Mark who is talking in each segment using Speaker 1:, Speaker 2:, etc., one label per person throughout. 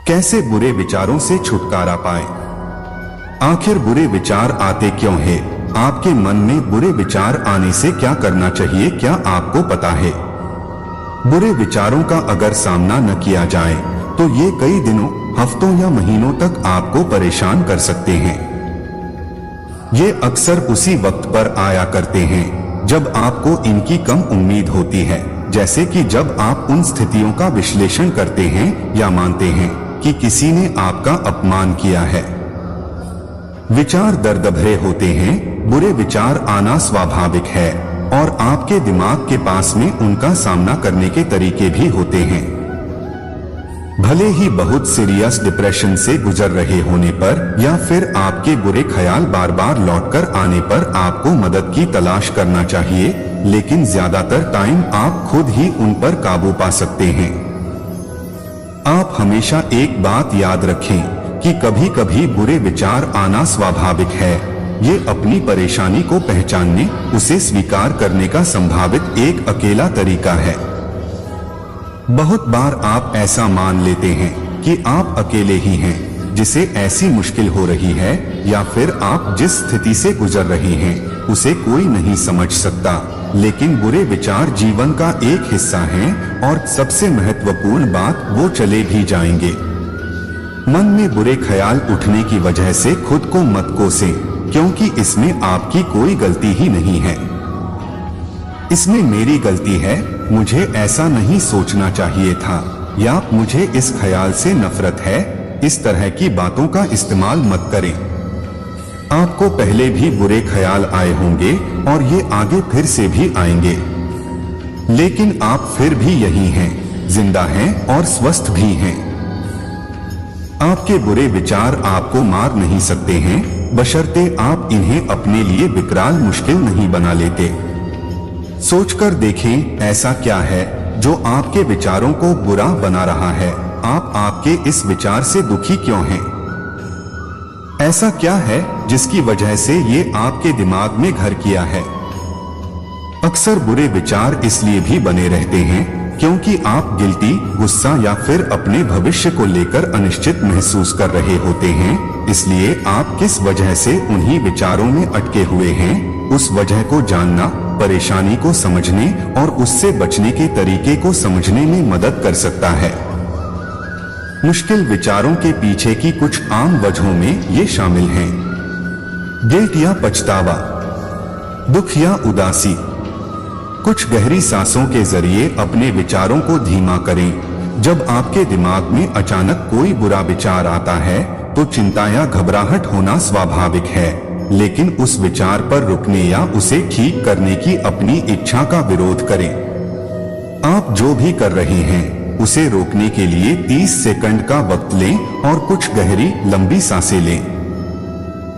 Speaker 1: कैसे बुरे विचारों से छुटकारा पाएं? आखिर बुरे विचार आते क्यों हैं? आपके मन में बुरे विचार आने से क्या करना चाहिए, क्या आपको पता है? बुरे विचारों का अगर सामना न किया जाए तो ये कई दिनों, हफ्तों या महीनों तक आपको परेशान कर सकते हैं। ये अक्सर उसी वक्त पर आया करते हैं जब आपको इनकी कम उम्मीद होती है, जैसे कि जब आप उन स्थितियों का विश्लेषण करते हैं या मानते हैं कि किसी ने आपका अपमान किया है। विचार दर्द भरे होते हैं, बुरे विचार आना स्वाभाविक है और आपके दिमाग के पास में उनका सामना करने के तरीके भी होते हैं। भले ही बहुत सीरियस डिप्रेशन से गुजर रहे होने पर या फिर आपके बुरे ख्याल बार बार लौटकर आने पर आपको मदद की तलाश करना चाहिए, लेकिन ज्यादातर टाइम आप खुद ही उन पर काबू पा सकते हैं। आप हमेशा एक बात याद रखें कि कभी कभी बुरे विचार आना स्वाभाविक है। ये अपनी परेशानी को पहचानने, उसे स्वीकार करने का संभावित एक अकेला तरीका है। बहुत बार आप ऐसा मान लेते हैं कि आप अकेले ही हैं जिसे ऐसी मुश्किल हो रही है, या फिर आप जिस स्थिति से गुजर रहे हैं उसे कोई नहीं समझ सकता। लेकिन बुरे विचार जीवन का एक हिस्सा हैं और सबसे महत्वपूर्ण बात, वो चले भी जाएंगे। मन में बुरे ख्याल उठने की वजह से खुद को मत कोसें, क्योंकि इसमें आपकी कोई गलती ही नहीं है। इसमें मेरी गलती है, मुझे ऐसा नहीं सोचना चाहिए था, या मुझे इस ख्याल से नफरत है, इस तरह की बातों का इस्तेमाल मत करें। आपको पहले भी बुरे ख्याल आए होंगे और ये आगे फिर से भी आएंगे, लेकिन आप फिर भी यही हैं, जिंदा हैं और स्वस्थ भी हैं। आपके बुरे विचार आपको मार नहीं सकते हैं, बशर्ते आप इन्हें अपने लिए विकराल मुश्किल नहीं बना लेते। सोचकर देखें, ऐसा क्या है जो आपके विचारों को बुरा बना रहा है? आप आपके इस विचार से दुखी क्यों हैं? ऐसा क्या है जिसकी वजह से ये आपके दिमाग में घर किया है? अक्सर बुरे विचार इसलिए भी बने रहते हैं क्योंकि आप गिल्टी, गुस्सा या फिर अपने भविष्य को लेकर अनिश्चित महसूस कर रहे होते हैं। इसलिए आप किस वजह से उन्हीं विचारों में अटके हुए हैं, उस वजह को जानना परेशानी को समझने और उससे बचने के तरीके को समझने में मदद कर सकता है। मुश्किल विचारों के पीछे की कुछ आम वजहों में ये शामिल हैं: गिल्ट या पछतावा, दुख या उदासी। कुछ गहरी सांसों के जरिए अपने विचारों को धीमा करें। जब आपके दिमाग में अचानक कोई बुरा विचार आता है तो चिंता या घबराहट होना स्वाभाविक है, लेकिन उस विचार पर रुकने या उसे ठीक करने की अपनी इच्छा का विरोध करें। आप जो भी कर रहे हैं उसे रोकने के लिए 30 सेकंड का वक्त लें और कुछ गहरी लंबी सांसें लें।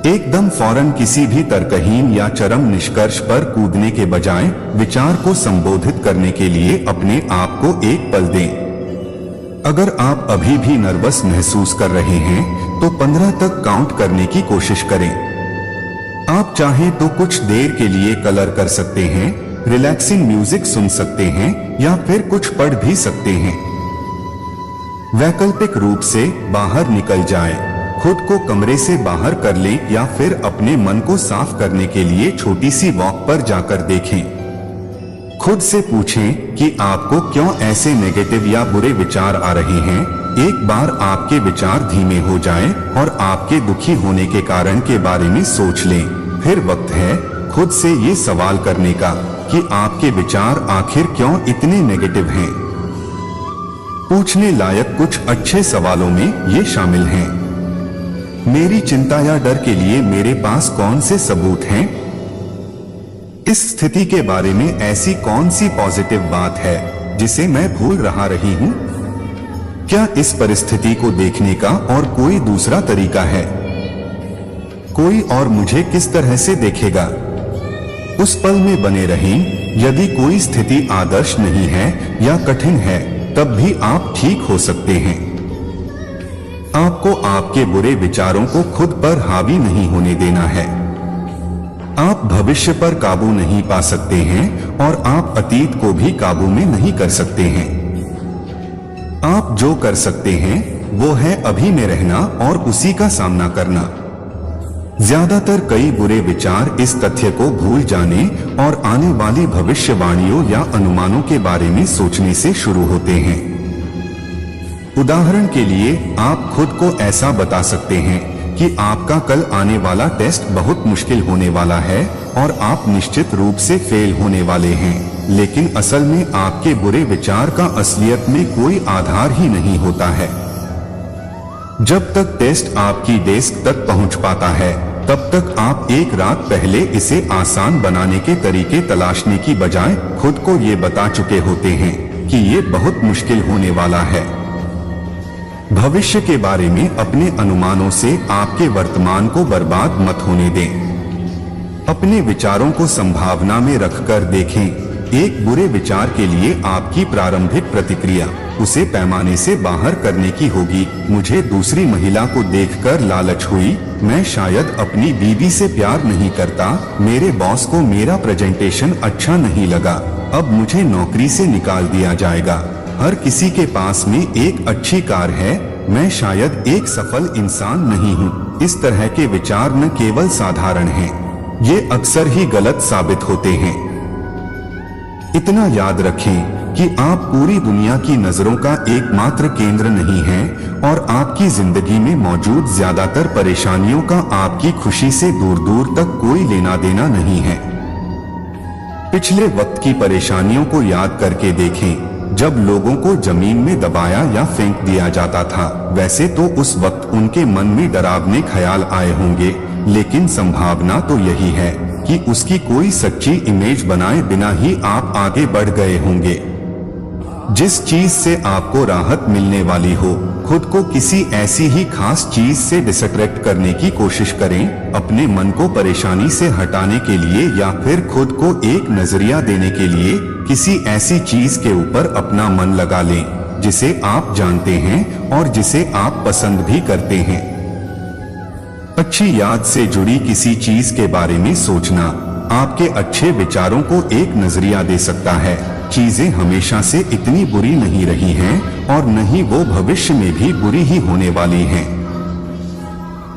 Speaker 1: एकदम फौरन किसी भी तर्कहीन या चरम निष्कर्ष पर कूदने के बजाय विचार को संबोधित करने के लिए अपने आप को एक पल दें। अगर आप अभी भी नर्वस महसूस कर रहे हैं तो 15 तक काउंट करने की कोशिश करें। आप चाहें तो कुछ देर के लिए कलर कर सकते हैं, रिलैक्सिंग म्यूजिक सुन सकते हैं या फिर कुछ पढ़ भी सकते हैं। वैकल्पिक रूप से बाहर निकल जाएं, खुद को कमरे से बाहर कर लें या फिर अपने मन को साफ करने के लिए छोटी सी वॉक पर जाकर देखें। खुद से पूछें कि आपको क्यों ऐसे नेगेटिव या बुरे विचार आ रहे हैं। एक बार आपके विचार धीमे हो जाएं और आपके दुखी होने के कारण के बारे में सोच लें, फिर वक्त है खुद से ये सवाल करने का कि आपके विचार आखिर क्यों इतने नेगेटिव हैं। पूछने लायक कुछ अच्छे सवालों में ये शामिल हैं: मेरी चिंता या डर के लिए मेरे पास कौन से सबूत हैं? इस स्थिति के बारे में ऐसी कौन सी पॉजिटिव बात है जिसे मैं भूल रही हूं? क्या इस परिस्थिति को देखने का और कोई दूसरा तरीका है? कोई और मुझे किस तरह से देखेगा? उस पल में बने रहें। यदि कोई स्थिति आदर्श नहीं है या कठिन है, तब भी आप ठीक हो सकते हैं। आपको आपके बुरे विचारों को खुद पर हावी नहीं होने देना है। आप भविष्य पर काबू नहीं पा सकते हैं और आप अतीत को भी काबू में नहीं कर सकते हैं। आप जो कर सकते हैं वो है अभी में रहना और उसी का सामना करना। ज्यादातर कई बुरे विचार इस तथ्य को भूल जाने और आने वाली भविष्यवाणियों या अनुमानों के बारे में सोचने से शुरू होते हैं। उदाहरण के लिए आप खुद को ऐसा बता सकते हैं कि आपका कल आने वाला टेस्ट बहुत मुश्किल होने वाला है और आप निश्चित रूप से फेल होने वाले हैं, लेकिन असल में आपके बुरे विचार का असलियत में कोई आधार ही नहीं होता है। जब तक टेस्ट आपकी डेस्क तक पहुंच पाता है, तब तक आप एक रात पहले इसे आसान बनाने के तरीके तलाशने की बजाय खुद को ये बता चुके होते हैं कि ये बहुत मुश्किल होने वाला है। भविष्य के बारे में अपने अनुमानों से आपके वर्तमान को बर्बाद मत होने दें। अपने विचारों को संभावना में रखकर देखें। एक बुरे विचार के लिए आपकी प्रारंभिक प्रतिक्रिया उसे पैमाने से बाहर करने की होगी। मुझे दूसरी महिला को देखकर लालच हुई, मैं शायद अपनी बीवी से प्यार नहीं करता, मेरे बॉस को मेरा प्रेजेंटेशन अच्छा नहीं लगा, अब मुझे नौकरी से निकाल दिया जाएगा, हर किसी के पास में एक अच्छी कार है, मैं शायद एक सफल इंसान नहीं हूँ। इस तरह के विचार न केवल साधारण हैं, ये अक्सर ही गलत साबित होते हैं। इतना याद रखें कि आप पूरी दुनिया की नजरों का एकमात्र केंद्र नहीं हैं और आपकी जिंदगी में मौजूद ज्यादातर परेशानियों का आपकी खुशी से दूर दूर तक कोई लेना देना नहीं है। पिछले वक्त की परेशानियों को याद करके देखें, जब लोगों को जमीन में दबाया या फेंक दिया जाता था, वैसे तो उस वक्त उनके मन में डरावने ख्याल आए होंगे, लेकिन संभावना तो यही है कि उसकी कोई सच्ची इमेज बनाए बिना ही आप आगे बढ़ गए होंगे। जिस चीज से आपको राहत मिलने वाली हो, खुद को किसी ऐसी ही खास चीज से डिस्ट्रैक्ट करने की कोशिश करें। अपने मन को परेशानी से हटाने के लिए या फिर खुद को एक नजरिया देने के लिए किसी ऐसी चीज के ऊपर अपना मन लगा लें जिसे आप जानते हैं और जिसे आप पसंद भी करते हैं। अच्छी याद से जुड़ी किसी चीज के बारे में सोचना आपके अच्छे विचारों को एक नजरिया दे सकता है। चीजें हमेशा से इतनी बुरी नहीं रही हैं और न ही वो भविष्य में भी बुरी ही होने वाली हैं।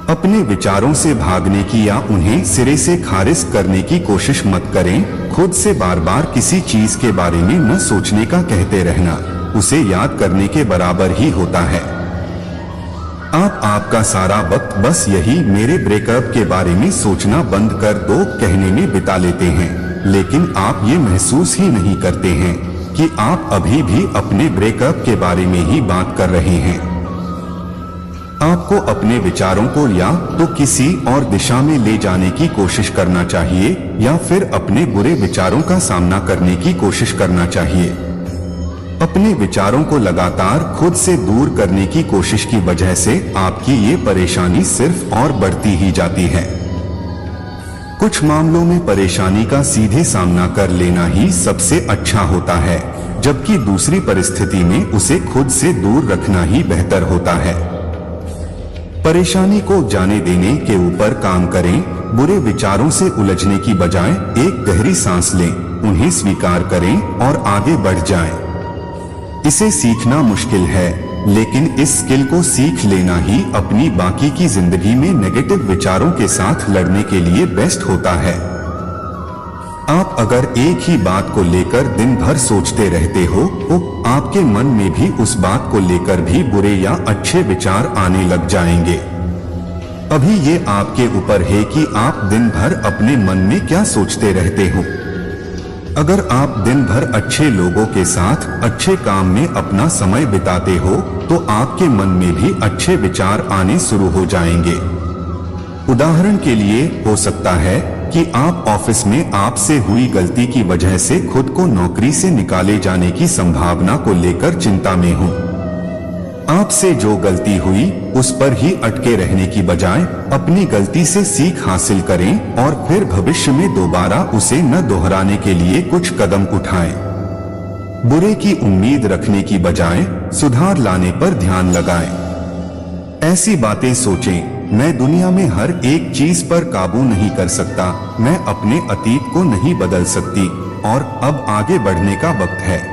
Speaker 1: अपने विचारों से भागने की या उन्हें सिरे से खारिज करने की कोशिश मत करें। खुद से बार बार किसी चीज के बारे में न सोचने का कहते रहना उसे याद करने के बराबर ही होता है। आप आपका सारा वक्त बस यही मेरे ब्रेकअप के बारे में सोचना बंद कर दो कहने में बिता लेते हैं, लेकिन आप ये महसूस ही नहीं करते हैं कि आप अभी भी अपने ब्रेकअप के बारे में ही बात कर रहे हैं। आपको अपने विचारों को या तो किसी और दिशा में ले जाने की कोशिश करना चाहिए या फिर अपने बुरे विचारों का सामना करने की कोशिश करना चाहिए। अपने विचारों को लगातार खुद से दूर करने की कोशिश की वजह से आपकी ये परेशानी सिर्फ और बढ़ती ही जाती है। कुछ मामलों में परेशानी का सीधे सामना कर लेना ही सबसे अच्छा होता है, जबकि दूसरी परिस्थिति में उसे खुद से दूर रखना ही बेहतर होता है। परेशानी को जाने देने के ऊपर काम करें। बुरे विचारों से उलझने की बजाय एक गहरी सांस लें, उन्हें स्वीकार करें और आगे बढ़ जाएं। इसे सीखना मुश्किल है, लेकिन इस स्किल को सीख लेना ही अपनी बाकी की जिंदगी में नेगेटिव विचारों के साथ लड़ने के लिए बेस्ट होता है। आप अगर एक ही बात को लेकर दिन भर सोचते रहते हो तो आपके मन में भी उस बात को लेकर भी बुरे या अच्छे विचार आने लग जाएंगे। अभी ये आपके ऊपर है कि आप दिन भर अपने मन में क्या सोचते रहते हो। अगर आप दिन भर अच्छे लोगों के साथ अच्छे काम में अपना समय बिताते हो तो आपके मन में भी अच्छे विचार आने शुरू हो जाएंगे। उदाहरण के लिए हो सकता है कि आप ऑफिस में आपसे हुई गलती की वजह से खुद को नौकरी से निकाले जाने की संभावना को लेकर चिंता में हो। आपसे जो गलती हुई उस पर ही अटके रहने की बजाय अपनी गलती से सीख हासिल करें और फिर भविष्य में दोबारा उसे न दोहराने के लिए कुछ कदम उठाएं। बुरे की उम्मीद रखने की बजाय सुधार लाने पर ध्यान लगाएं। ऐसी बातें सोचें, मैं दुनिया में हर एक चीज पर काबू नहीं कर सकता, मैं अपने अतीत को नहीं बदल सकती और अब आगे बढ़ने का वक्त है।